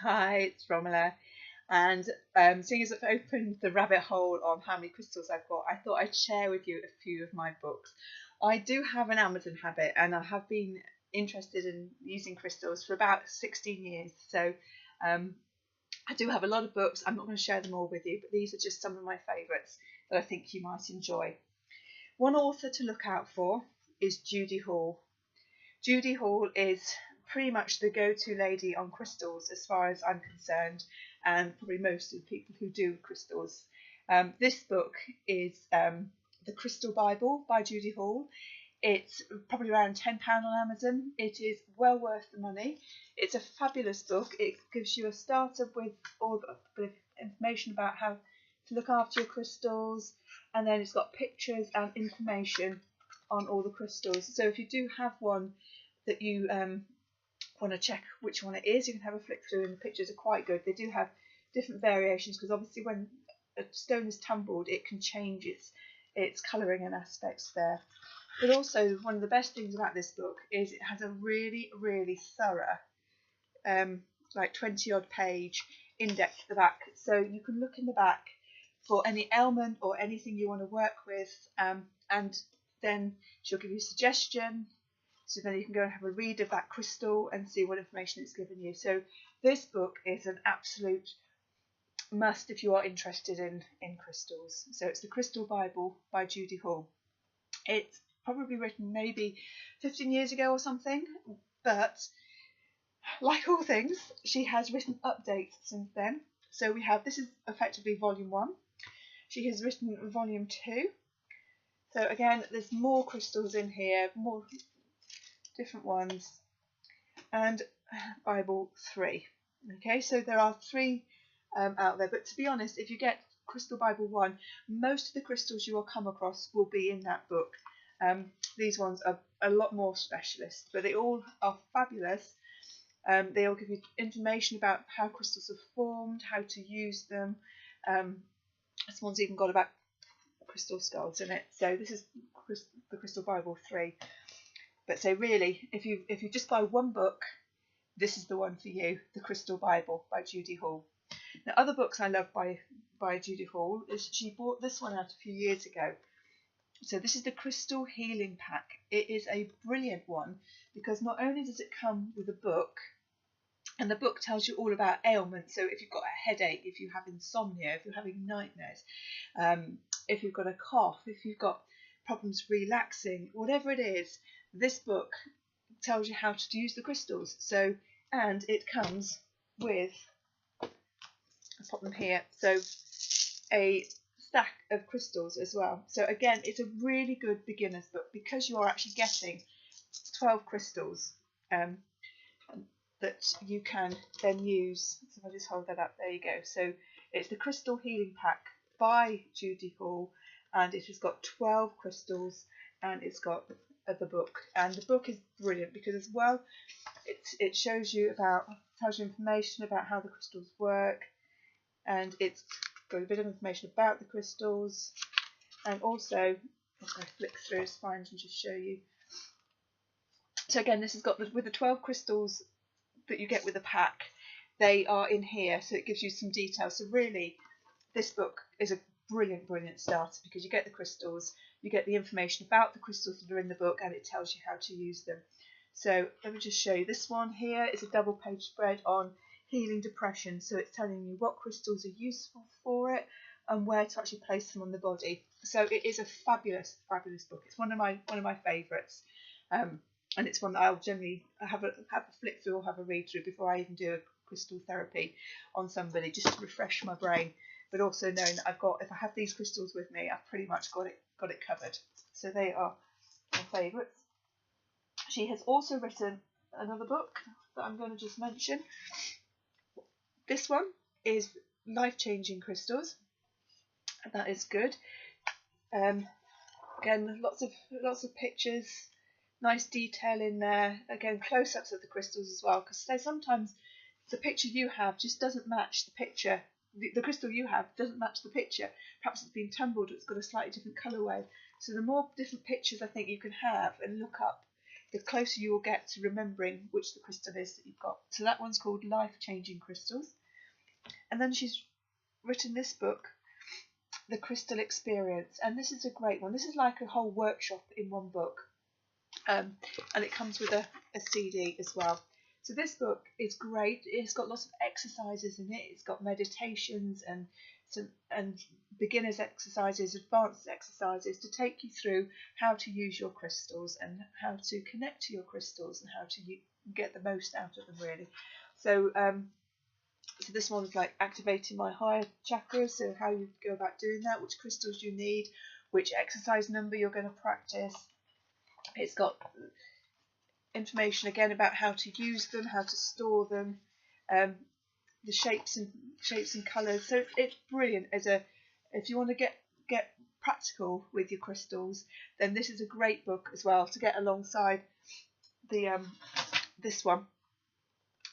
Hi, it's Romola. And seeing as I've opened the rabbit hole on how many crystals I've got, I thought I'd share with you a few of my books. I do have an Amazon habit, and I have been interested in using crystals for about 16 years. So um, I do have a lot of books. I'm not going to share them all with you, but these are just some of my favourites that I think you might enjoy. One author to look out for is Judy Hall. Judy Hall is pretty much the go-to lady on crystals as far as I'm concerned, and probably most of the people who do crystals. This book is The Crystal Bible by Judy Hall. It's probably around £10 on Amazon. It is well worth the money. It's a fabulous book. It gives you a starter with all the information about how to look after your crystals, and then it's got pictures and information on all the crystals. So if you do have one that you want to check which one it is, you can have a flick through, and the pictures are quite good. They do have different variations because obviously when a stone is tumbled, it can change its colouring and aspects there. But also, one of the best things about this book is it has a really, really thorough, like 20 odd page index at the back. So you can look in the back for any ailment or anything you want to work with, and then she'll give you a suggestion. So then you can go and have a read of that crystal and see what information it's given you. So this book is an absolute must if you are interested in crystals. So it's The Crystal Bible by Judy Hall. It's probably written maybe 15 years ago or something, but like all things, she has written updates since then. So this is effectively volume 1. She has written volume 2. So again, there's more crystals in here, more different ones, and Bible 3. Okay, so there are 3 out there, but to be honest, if you get Crystal Bible 1, most of the crystals you will come across will be in that book. These ones are a lot more specialist, but they all are fabulous. They all give you information about how crystals are formed, how to use them. This one's even got about crystal skulls in it. So this is the Crystal Bible 3. But so really, if you just buy one book, this is the one for you, The Crystal Bible by Judy Hall. Now, other books I love by Judy Hall is she bought this one out a few years ago. So this is the Crystal Healing Pack. It is a brilliant one because not only does it come with a book, and the book tells you all about ailments. So if you've got a headache, if you have insomnia, if you're having nightmares, if you've got a cough, if you've got problems relaxing, whatever it is, this book tells you how to use the crystals. So, and it comes with, I'll pop them here, so a stack of crystals as well. So again, it's a really good beginner's book because you are actually getting 12 crystals that you can then use. So I'll just hold that up, there you go. So it's the Crystal Healing Pack by Judy Hall, and it has got 12 crystals, and it's got the book, and the book is brilliant because as well it shows you tells you information about how the crystals work, and it's got a bit of information about the crystals, and also if I flick through it's fine and just show you. So again, this has got with the 12 crystals that you get with the pack, they are in here, so it gives you some details. So really this book is a brilliant starter because you get the crystals, you get the information about the crystals that are in the book, and it tells you how to use them. So let me just show you. This one here is a double page spread on healing depression, so it's telling you what crystals are useful for it and where to actually place them on the body. So it is a fabulous book. It's one of my favourites, and it's one that I'll generally have a flick through or have a read through before I even do a crystal therapy on somebody, just to refresh my brain, but also knowing that if I have these crystals with me, I've pretty much got it covered. So they are my favourites. She has also written another book that I'm going to just mention. This one is Life-Changing Crystals. That is good. Again, lots of pictures, nice detail in there. Again, close-ups of the crystals as well, because sometimes the picture you have just doesn't match the picture. The crystal you have doesn't match the picture. Perhaps it's been tumbled, or it's got a slightly different colourway. So the more different pictures I think you can have and look up the closer you will get to remembering which the crystal is that you've got. So that one's called Life Changing Crystals. And then she's written this book, The Crystal Experience, and this is a great one. This is like a whole workshop in one book, and it comes with a CD as well. So this book is great. It's got lots of exercises in it. It's got meditations and beginners exercises, advanced exercises to take you through how to use your crystals and how to connect to your crystals and how to get the most out of them, really. So so this one's like activating my higher chakras, so how you go about doing that, which crystals you need, which exercise number you're going to practice. It's got information again about how to use them, how to store them, the shapes and colours. So it's brilliant if you want to get practical with your crystals, then this is a great book as well to get alongside the this one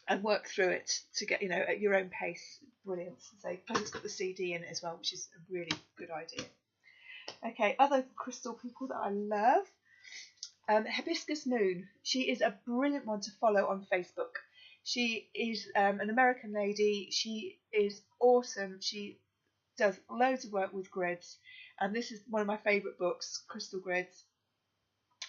and work through it to get, at your own pace. Brilliant. So it's got the CD in it as well, which is a really good idea. Okay, other crystal people that I love. Hibiscus Moon. She is a brilliant one to follow on Facebook. She is an American lady. She is awesome. She does loads of work with grids, and this is one of my favourite books, Crystal Grids.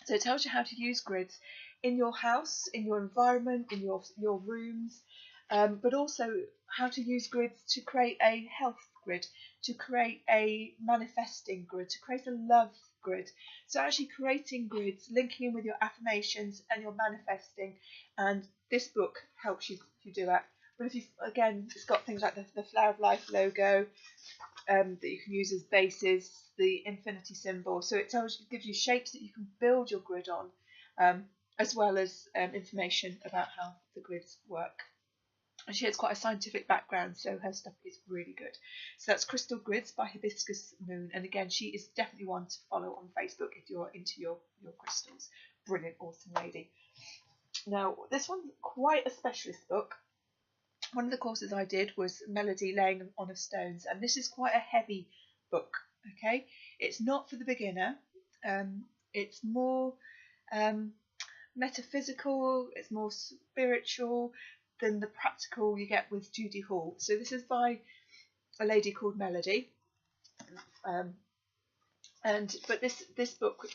So it tells you how to use grids in your house, in your environment, in your rooms, but also how to use grids to create a health grid, to create a manifesting grid, to create a love grid. So actually creating grids, linking in with your affirmations and your manifesting, and this book helps you do that. But if you, again, it's got things like the Flower of Life logo that you can use as bases, the infinity symbol. So it gives you shapes that you can build your grid on, as well as information about how the grids work. And she has quite a scientific background, so her stuff is really good. So that's Crystal Grids by Hibiscus Moon. And again, she is definitely one to follow on Facebook if you're into your crystals. Brilliant, awesome lady. Now, this one's quite a specialist book. One of the courses I did was Melody Laying on of Stones, and this is quite a heavy book, okay? It's not for the beginner. It's more metaphysical, it's more spiritual than the practical you get with Judy Hall. So this is by a lady called Melody, but this book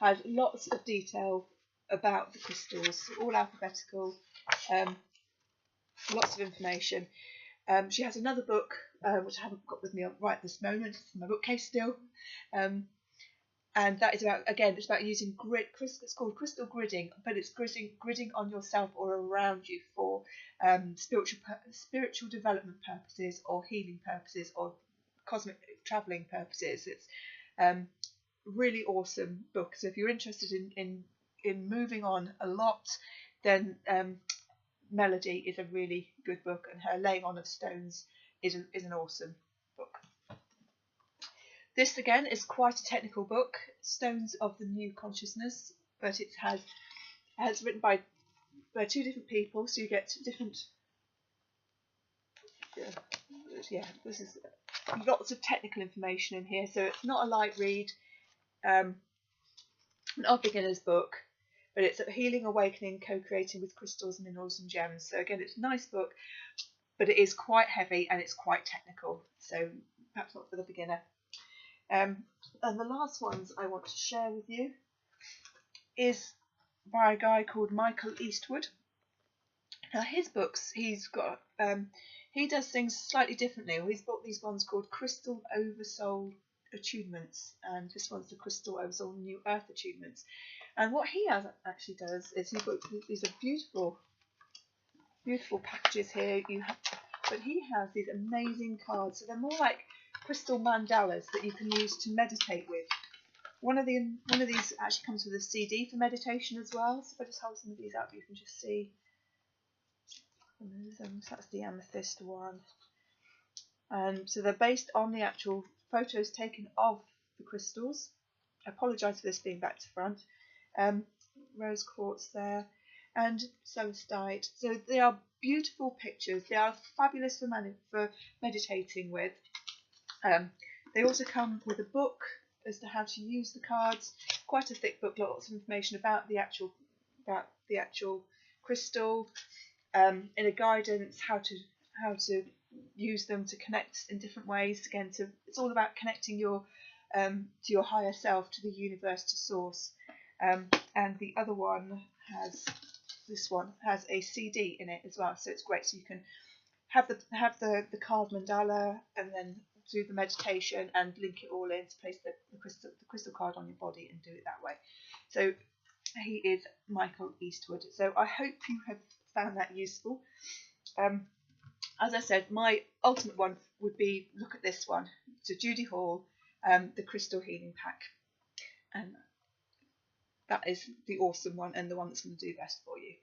has lots of detail about the crystals, all alphabetical, lots of information. She has another book which I haven't got with me right this moment, it's in my bookcase still, and that is about, again, it's about using grid. It's called crystal gridding, but it's gridding on yourself or around you for spiritual development purposes, or healing purposes, or cosmic traveling purposes. It's really awesome book. So if you're interested in moving on a lot, then Melody is a really good book, and her Laying On of Stones is an awesome book. This again is quite a technical book, Stones of the New Consciousness, but it's written by two different people, so you get different. This is lots of technical information in here, so it's not a light read, not a beginner's book, but it's a healing, awakening, co-creating with crystals, minerals and gems. So again, it's a nice book, but it is quite heavy and it's quite technical, so perhaps not for the beginner. And the last ones I want to share with you is by a guy called Michael Eastwood. Now his books, he does things slightly differently. He's bought these ones called Crystal Oversoul Attunements, and this one's the Crystal Oversoul New Earth Attunements. And what he actually does is he's got these are beautiful packages here. But he has these amazing cards. So they're more like crystal mandalas that you can use to meditate with. One of these actually comes with a CD for meditation as well. So if I just hold some of these up, you can just see. So that's the amethyst one. So they're based on the actual photos taken of the crystals. I apologise for this being back to front. Rose quartz there, and celestite. So they are beautiful pictures. They are fabulous for meditating with. They also come with a book as to how to use the cards. Quite a thick book, lots of information about the actual about the actual crystal, inner guidance, how to use them to connect in different ways. Again, it's all about connecting your to your higher self, to the universe, to source. And the other one has a CD in it as well, so it's great. So you can have the card mandala and then do the meditation and link it all in to place the crystal card on your body and do it that way. So he is Michael Eastwood. So I hope you have found that useful. As I said, my ultimate one would be, look at this one. So Judy Hall, the Crystal Healing Pack. And that is the awesome one and the one that's going to do best for you.